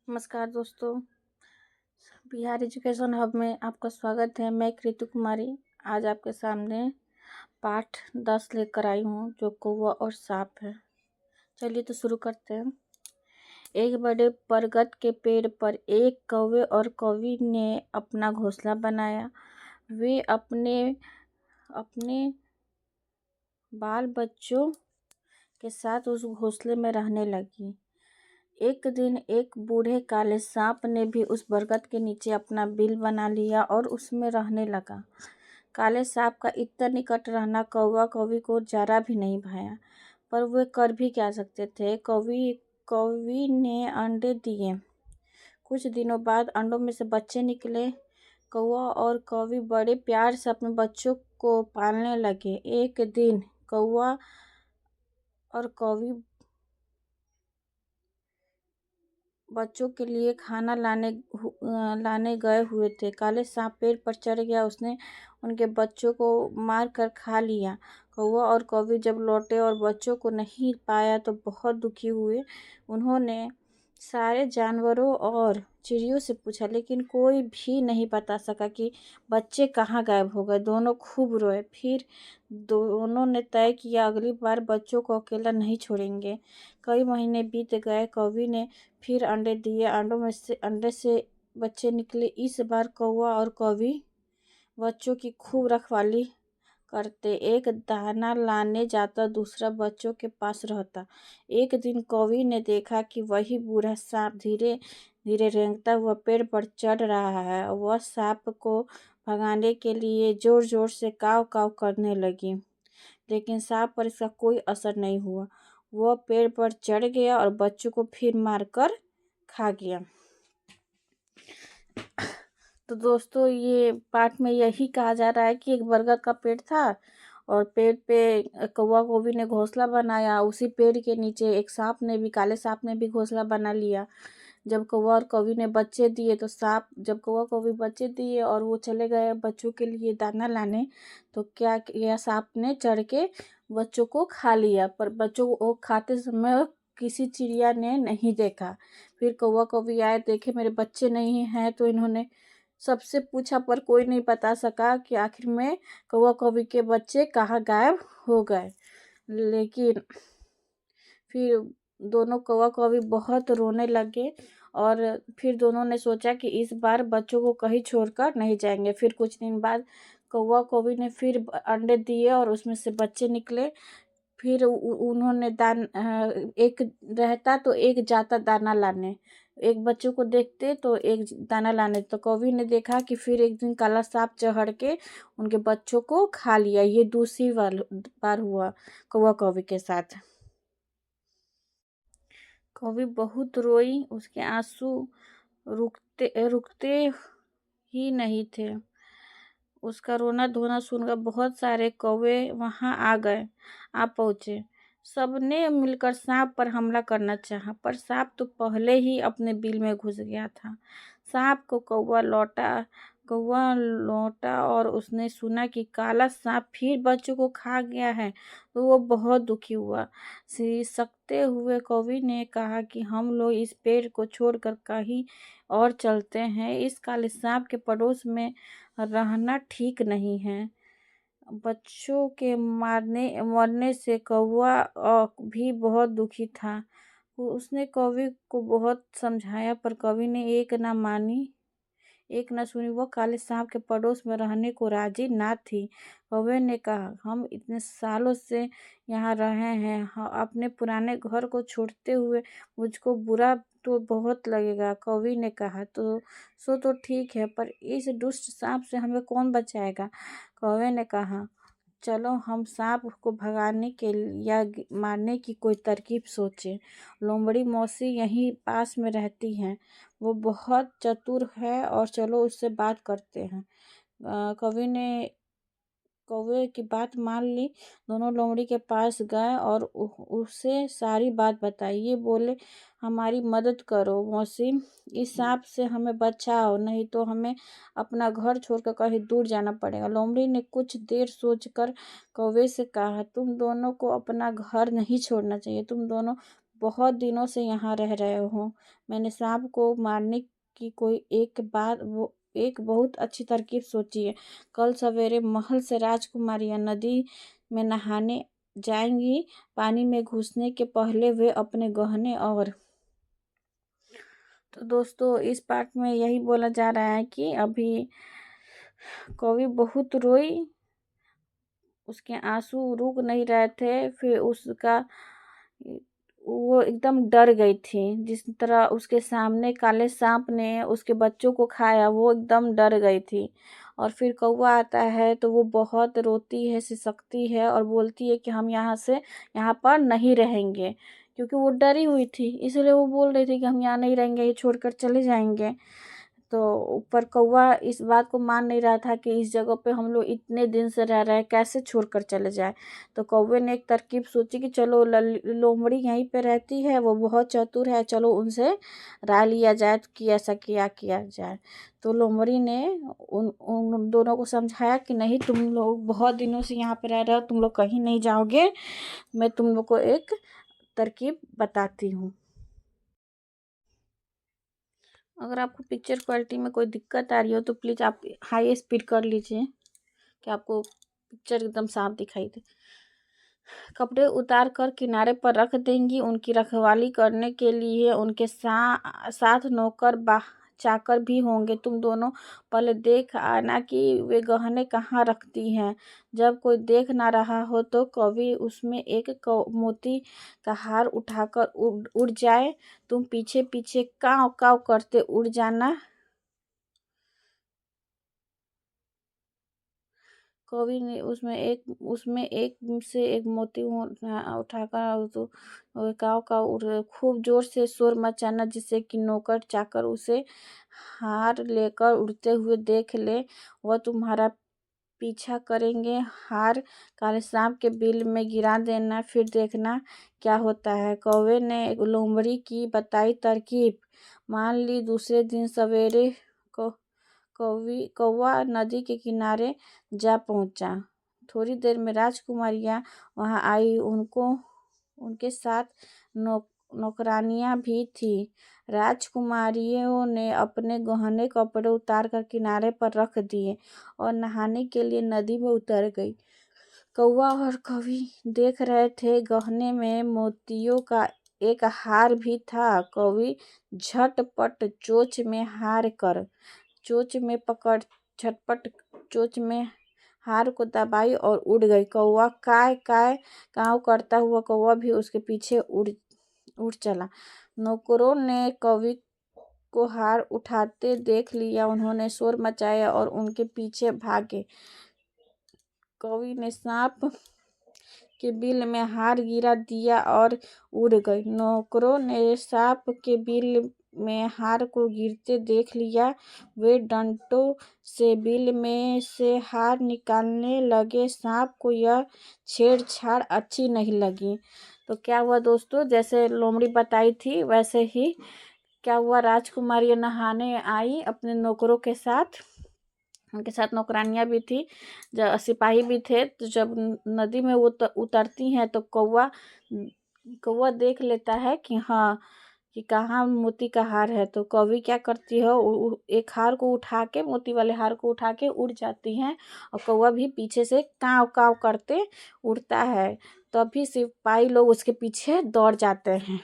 नमस्कार दोस्तों। Bihar education hub में आपका स्वागत है। मैं कृति कुमारी आज आपके सामने पाठ 10 लेकर आई हूँ, जो कौवा और सांप है। चलिए तो शुरू करते हैं। एक बड़े बरगद के पेड़ पर एक कौवे और कौवी ने अपना घोंसला बनाया। वे अपने अपने बाल बच्चों के साथ उस घोंसले में रहने लगी। एक दिन एक बूढ़े काले सांप ने भी उस बरगद के नीचे अपना बिल बना लिया और उसमें रहने लगा। काले सांप का इतना निकट रहना कौवा कौवी को जरा भी नहीं भाया, पर वे कर भी क्या सकते थे। कौवी ने अंडे दिए। कुछ दिनों बाद अंडों में से बच्चे निकले। कौवा और कौवी बड़े प्यार से अपने बच्चों को पालने लगे। एक दिन कौवा और कौवी बच्चों के लिए खाना लाने गए हुए थे। काले सांप पेड़ पर चढ़ गया। उसने उनके बच्चों को मार कर खा लिया। कौवा और कौवी जब लौटे और बच्चों को नहीं पाया तो बहुत दुखी हुए। उन्होंने सारे जानवरों और चिड़ियों से पूछा, लेकिन कोई भी नहीं बता सका कि बच्चे कहाँ गायब हो गए। दोनों खूब रोए। फिर दोनों ने तय किया, अगली बार बच्चों को अकेला नहीं छोड़ेंगे। कई महीने बीत गए। कौवी ने फिर अंडे दिए। अंडे से बच्चे निकले। इस बार कौवा और कौवी बच्चों की खूब रखवाली करते। एक दाना लाने जाता, दूसरा बच्चों के पास रहता। एक दिन कौवी ने देखा कि वही बूढ़ा सांप धीरे धीरे रेंगता हुआ पेड़ पर चढ़ रहा है। वह सांप को भगाने के लिए जोर जोर से काव काव करने लगी, लेकिन सांप पर इसका कोई असर नहीं हुआ। वह पेड़ पर चढ़ गया और बच्चों को फिर मारकर खा गया। तो दोस्तों, ये पाठ में यही कहा जा रहा है कि एक बरगद का पेड़ था और पेड़ पे कौवा कौवी ने घोंसला बनाया। उसी पेड़ के नीचे एक काले सांप ने भी घोंसला बना लिया। जब कौवा और कौवी ने बच्चे दिए तो जब कौवा कौवी बच्चे दिए और वो चले गए बच्चों के लिए दाना लाने, तो क्या किया, सांप ने चढ़ के बच्चों को खा लिया। पर बच्चों को खाते समय किसी चिड़िया ने नहीं देखा। फिर कौवा कौवी आए, देखे मेरे बच्चे नहीं हैं, तो इन्होंने सबसे पूछा, पर कोई नहीं बता सका कि आखिर में कौवा कौवी के बच्चे कहाँ गायब हो गए। लेकिन फिर दोनों कौवा कौवी बहुत रोने लगे और फिर दोनों ने सोचा कि इस बार बच्चों को कहीं छोड़कर नहीं जाएंगे। फिर कुछ दिन बाद कौवा कौवी ने फिर अंडे दिए और उसमें से बच्चे निकले। फिर उन्होंने एक रहता तो एक जाता दाना लाने, एक बच्चों को देखते तो एक दाना लाने। तो कौवी ने देखा कि फिर एक दिन काला सांप चढ़ के उनके बच्चों को खा लिया। ये दूसरी बार हुआ कौवा कौवी के साथ। कौवी बहुत रोई। उसके आंसू रुकते रुकते ही नहीं थे। उसका रोना धोना सुनकर बहुत सारे कौवे वहां आ पहुंचे। सबने मिलकर सांप पर हमला करना चाहा, पर सांप तो पहले ही अपने बिल में घुस गया था। सांप को कौवा लौटा और उसने सुना कि काला सांप फिर बच्चों को खा गया है, तो वो बहुत दुखी हुआ। सिसकते हुए कौवी ने कहा कि हम लोग इस पेड़ को छोड़कर कहीं और चलते हैं। इस काले सांप के पड़ोस में रहना ठीक नहीं है। बच्चों के मरने से कौवा भी बहुत दुखी था। उसने कौवी को बहुत समझाया, पर कौवी ने एक न सुनी। वो काले सांप के पड़ोस में रहने को राजी ना थी। कौवे ने कहा, हम इतने सालों से यहाँ रहे हैं, अपने पुराने घर को छोड़ते हुए मुझको बुरा तो बहुत लगेगा। कौवी ने कहा, तो ठीक है, पर इस दुष्ट सांप से हमें कौन बचाएगा। कौवे ने कहा, चलो हम सांप को भगाने के या मारने की कोई तरकीब सोचें। लोमड़ी मौसी यहीं पास में रहती हैं, वो बहुत चतुर है, और चलो उससे बात करते हैं। कौवे की बात मान ली। दोनों लोमड़ी के पास गए और उसे सारी बात बताई। ये बोले, हमारी मदद करो मौसी, इस सांप से हमें बचाओ, नहीं तो हमें अपना घर छोड़कर कहीं दूर जाना पड़ेगा। लोमड़ी ने कुछ देर सोचकर कौवे से कहा, तुम दोनों को अपना घर नहीं छोड़ना चाहिए। तुम दोनों बहुत दिनों से यहाँ रह रहे हो। मैंने सांप को मारने की कोई एक बहुत अच्छी तरकीब सोची है। कल सवेरे महल से राजकुमारियां नदी में नहाने जाएंगी। पानी में घुसने के पहले वे अपने गहने और तो दोस्तों इस पार्ट में यही बोला जा रहा है कि अभी कवि बहुत रोई, उसके आंसू रुक नहीं रहे थे। फिर उसका वो एकदम डर गई थी। जिस तरह उसके सामने काले सांप ने उसके बच्चों को खाया, वो एकदम डर गई थी। और फिर कौवा आता है तो वो बहुत रोती है, सिसकती है और बोलती है कि हम यहाँ पर नहीं रहेंगे, क्योंकि वो डरी हुई थी। इसलिए वो बोल रही थी कि हम यहाँ नहीं रहेंगे, ये छोड़कर चले जाएंगे। तो ऊपर कौवा इस बात को मान नहीं रहा था कि इस जगह पे हम लोग इतने दिन से रह रहे हैं, कैसे छोड़कर चले जाए। तो कौवे ने एक तरकीब सोची कि चलो लोमड़ी यहीं पे रहती है, वो बहुत चतुर है, चलो उनसे राय लिया जाए कि ऐसा किया जाए। तो लोमड़ी ने उन उन दोनों को समझाया कि नहीं, तुम लोग बहुत दिनों से यहाँ पे रह रहे हो, तुम लोग कहीं नहीं जाओगे, मैं तुम लोग को एक तरकीब बताती हूँ। अगर आपको पिक्चर क्वालिटी में कोई दिक्कत आ रही हो तो प्लीज़ आप हाई स्पीड कर लीजिए कि आपको पिक्चर एकदम साफ दिखाई दे। कपड़े उतार कर किनारे पर रख देंगी। उनकी रखवाली करने के लिए उनके साथ नौकर चाकर भी होंगे। तुम दोनों पहले देख आना कि वे गहने कहाँ रखती हैं। जब कोई देख ना रहा हो तो कभी उसमें एक मोती का हार उठाकर उड़ जाए। तुम पीछे पीछे काव काव करते उड़ जाना। कवि ने उसमें एक से एक मोती उठाकर तो काव का खूब जोर से शोर मचाना, जिससे कि नौकर चाकर उसे हार लेकर उड़ते हुए देख ले। वह तुम्हारा पीछा करेंगे। हार काले सांप के बिल में गिरा देना, फिर देखना क्या होता है। कौवे ने लोमड़ी की बताई तरकीब मान ली। दूसरे दिन सवेरे को कौवा नदी के किनारे जा पहुंचा। थोड़ी देर में राजकुमारियां वहां आई। उनके साथ नौकरानियां भी थी। राजकुमारियों ने अपने गहने कपड़े उतार कर किनारे पर रख दिए और नहाने के लिए नदी में उतर गई। कौवा और कवि देख रहे थे। गहने में मोतियों का एक हार भी था। कवि झटपट चोंच में हार को दबाई और उड़ गई। कौवा काय काय काव करता हुआ कौवा भी उसके पीछे उड़ चला। नौकरों ने कवि को हार उठाते देख लिया। उन्होंने शोर मचाया और उनके पीछे भागे। कवि ने सांप के बिल में हार गिरा दिया और उड़ गई। नौकरों ने सांप के बिल में हार को गिरते देख लिया। वे डंडों से बिल में से हार निकालने लगे। सांप को यह छेड़छाड़ अच्छी नहीं लगी। तो क्या हुआ दोस्तों, जैसे लोमड़ी बताई थी वैसे ही क्या हुआ, राजकुमारी नहाने आई अपने नौकरों के साथ। उनके साथ नौकरानियां भी थी, सिपाही भी थे। तो जब नदी में वो उतरती हैं तो कौवा देख लेता है कि हाँ, कि कहाँ मोती का हार है। तो कवि क्या करती है, एक हार को उठा के, मोती वाले हार को उठा के उड़ जाती हैं और कौवा भी पीछे से काव काव करते उड़ता है। तभी सिपाही लोग उसके पीछे दौड़ जाते हैं।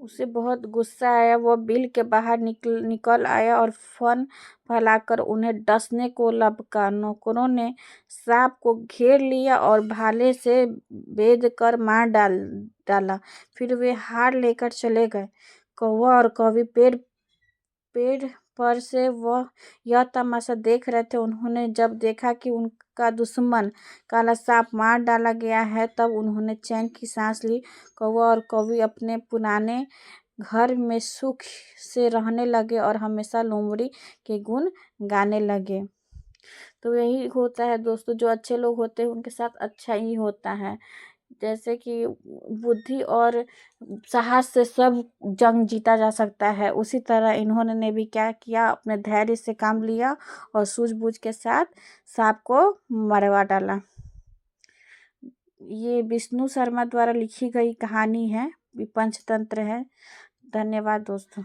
उसे बहुत गुस्सा आया। वह बिल के बाहर निकल आया और फन फैलाकर उन्हें डसने को लपका। नौकरों ने सांप को घेर लिया और भाले से बेध कर मार डाला। फिर वे हार लेकर चले गए। कौवा और कवि पेड़ पर से वह यह तमाशा देख रहे थे। उन्होंने जब देखा कि उनका दुश्मन काला सांप मार डाला गया है, तब उन्होंने चैन की सांस ली। कौवा और कवि अपने पुराने घर में सुख से रहने लगे और हमेशा लोमड़ी के गुण गाने लगे। तो यही होता है दोस्तों, जो अच्छे लोग होते हैं उनके साथ अच्छा ही होता है। जैसे कि बुद्धि और साहस से सब जंग जीता जा सकता है, उसी तरह इन्होंने भी क्या किया, अपने धैर्य से काम लिया और सूझबूझ के साथ सांप को मरवा डाला। ये विष्णु शर्मा द्वारा लिखी गई कहानी है, पंचतंत्र है। धन्यवाद दोस्तों।